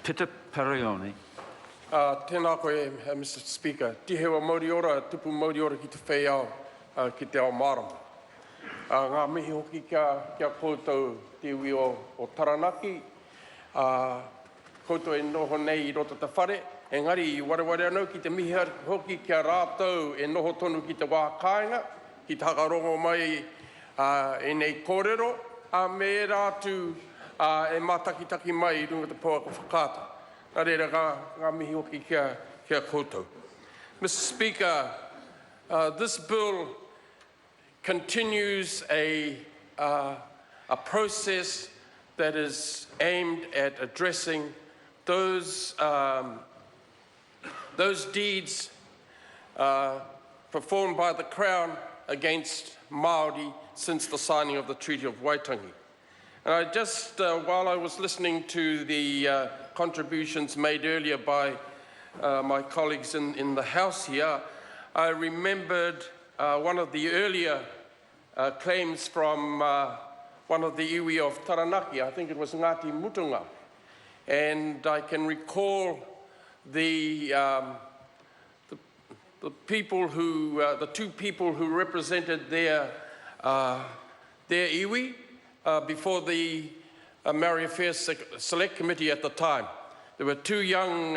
Peter Perione. Tēnā koe, Mr. Speaker. Tihewa mauri ora, tupu mauri ora ki te whaiau ki te ao marama. Ngā mihi hoki kia koutou te iwi o Taranaki. Koutou e noho nei I roto te whare. Engari, I wareware anau ki te mihi hoki kia rātou e noho tonu ki te wā kāinga, ki te hakarongo mai e nei kōrero, me rātu e mātakitaki mai I runga te pōaka whakāta. Nā reira ngā mihi hoki kia koutou. Mr. Speaker, this bill continues a process that is aimed at addressing those deeds performed by the Crown against Māori since the signing of the Treaty of Waitangi. And I just, while I was listening to the contributions made earlier by my colleagues in the House here, I remembered one of the earlier claims from one of the iwi of Taranaki. I think it was Ngāti Mutunga. And I can recall the people who, the two people who represented their iwi before the Maori Affairs Select Committee at the time. There were two young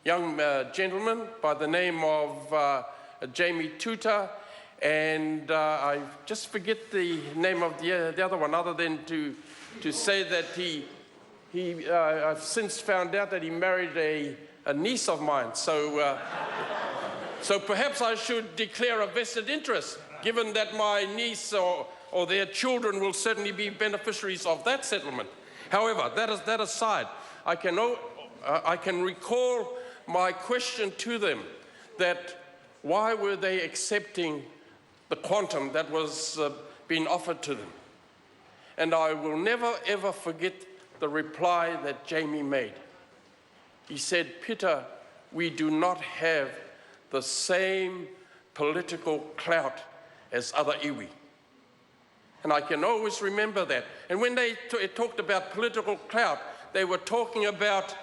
gentlemen by the name of Jamie Tuta, and I just forget the name of the other one, other than to say that I've since found out that he married a niece of mine. So, so perhaps I should declare a vested interest, given that my niece or their children will certainly be beneficiaries of that settlement. However, that aside, I can recall my question to them that why were they accepting the quantum that was being offered to them? And I will never ever forget the reply that Jamie made. He said, "Peter, we do not have the same political clout as other iwi." And I can always remember that. And when they talked about political clout, they were talking about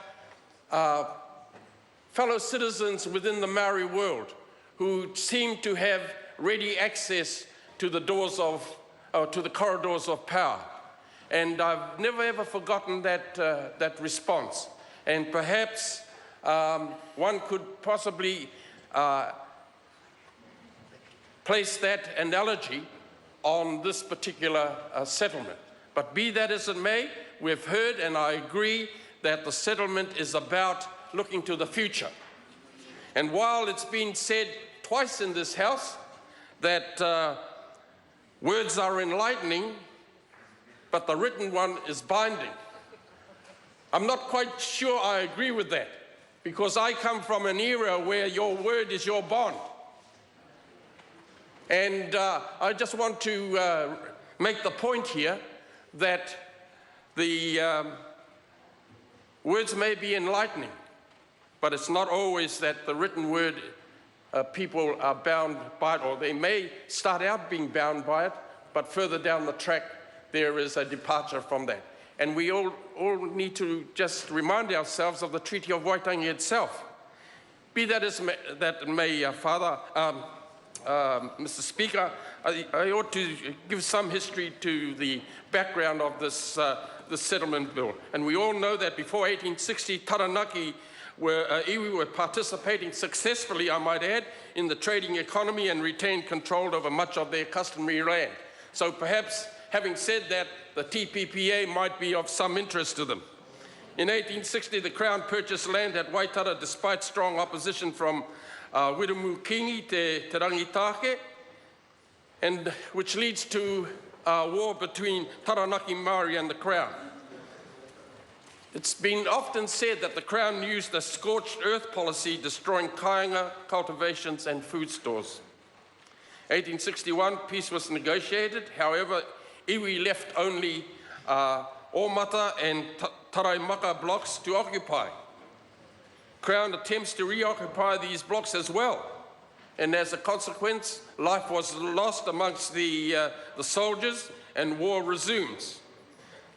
fellow citizens within the Maori world who seemed to have ready access to the doors of, to the corridors of power. And I've never ever forgotten that response. And perhaps one could possibly place that analogy on this particular settlement. But be that as it may, we've heard, and I agree, that the settlement is about looking to the future. And while it's been said twice in this House that words are enlightening, but the written one is binding, I'm not quite sure I agree with that, because I come from an era where your word is your bond. And I just want to make the point here that the words may be enlightening, but it's not always that the written word people are bound by it, or they may start out being bound by it, but further down the track there is a departure from that. And we all need to just remind ourselves of the Treaty of Waitangi itself. Be that as that may, Father, Mr. Speaker, I ought to give some history to the background of this settlement bill. And we all know that before 1860, Taranaki iwi were participating successfully, I might add, in the trading economy and retained control over much of their customary land. So perhaps, having said that, the TPPA might be of some interest to them. In 1860, the Crown purchased land at Waitara despite strong opposition from Wiremu Kingi, te Rangitake, and which leads to a war between Taranaki Maori and the Crown. It's been often said that the Crown used a scorched earth policy, destroying kāinga, cultivations and food stores. 1861, peace was negotiated. However, iwi left only Omata and Taraimaka blocks to occupy. Crown attempts to reoccupy these blocks as well, and as a consequence, life was lost amongst the soldiers and war resumes.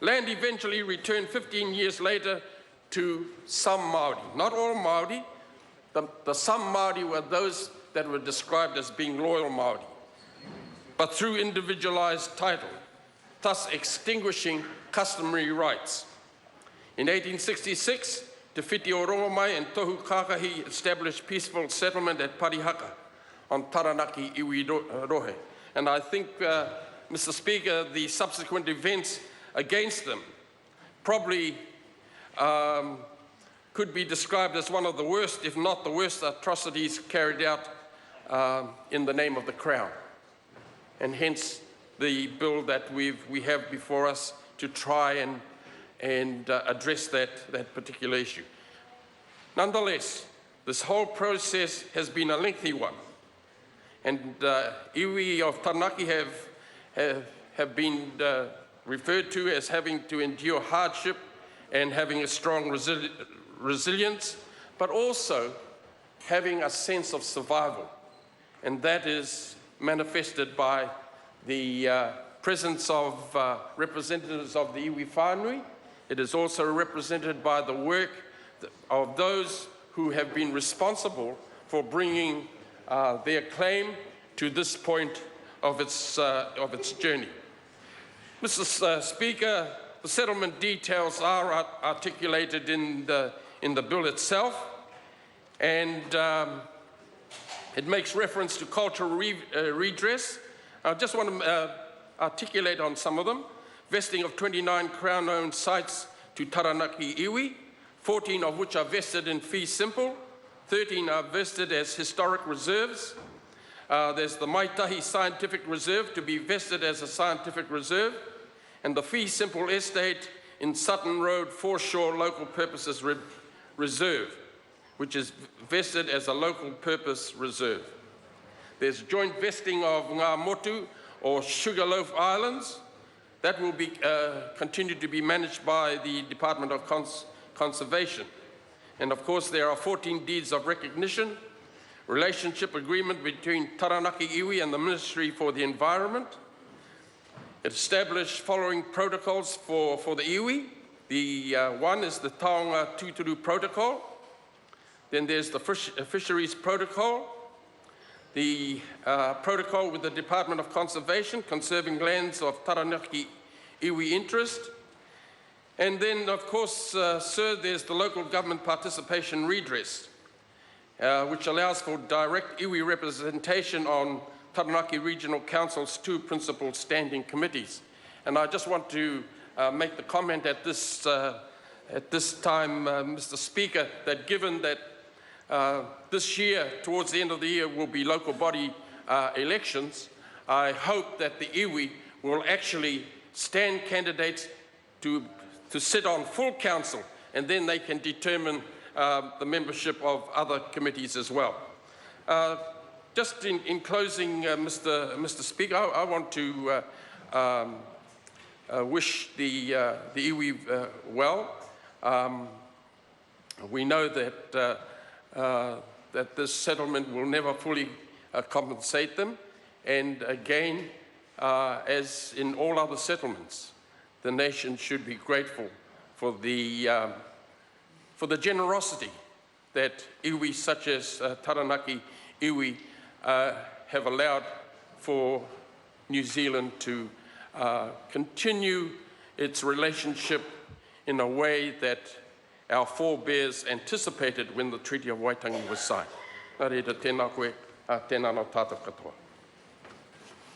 Land eventually returned 15 years later to some Māori. Not all Māori. The some Māori were those that were described as being loyal Māori, but through individualized title, thus extinguishing customary rights. In 1866, Te Whiti o Rongomai and Tohu Kākahi established peaceful settlement at Parihaka on Taranaki, Iwi Rohe. And I think, Mr. Speaker, the subsequent events against them probably could be described as one of the worst, if not the worst, atrocities carried out in the name of the Crown. And hence the bill that we have before us to try and address that particular issue. Nonetheless, this whole process has been a lengthy one. And iwi of Taranaki have been referred to as having to endure hardship and having a strong resilience, but also having a sense of survival. And that is manifested by the presence of representatives of the iwi whānui. It is also represented by the work of those who have been responsible for bringing their claim to this point of its journey. Mr. Speaker, the settlement details are articulated in the bill itself, and it makes reference to cultural redress. I just want to articulate on some of them. Vesting of 29 Crown-owned sites to Taranaki iwi, 14 of which are vested in fee simple, 13 are vested as historic reserves. There's the Maitahi Scientific Reserve to be vested as a scientific reserve, and the fee simple estate in Sutton Road Foreshore Local Purposes Reserve, which is vested as a local purpose reserve. There's joint vesting of Ngā Motu or Sugarloaf Islands. That will be continue to be managed by the Department of Conservation. And of course, there are 14 deeds of recognition, relationship agreement between Taranaki iwi and the Ministry for the Environment. It established following protocols for the iwi. The one is the Taonga Tūturu Protocol. Then there's the Fisheries Protocol, the protocol with the Department of Conservation, conserving lands of Taranaki iwi interest. And then, of course, sir, there's the local government participation redress, which allows for direct iwi representation on Taranaki Regional Council's 2 principal standing committees. And I just want to make the comment at this time, Mr. Speaker, that given that this year, towards the end of the year, will be local body elections, I hope that the iwi will actually stand candidates to sit on full council, and then they can determine the membership of other committees as well. Just in closing, Mr. Speaker, I want to wish the iwi well. We know that that this settlement will never fully compensate them, and again, as in all other settlements, the nation should be grateful for the generosity that iwi such as Taranaki iwi have allowed for New Zealand to continue its relationship in a way that our forebears anticipated when the Treaty of Waitangi was signed. Nā reira, tēnā koe, tēnā no tātou katoa.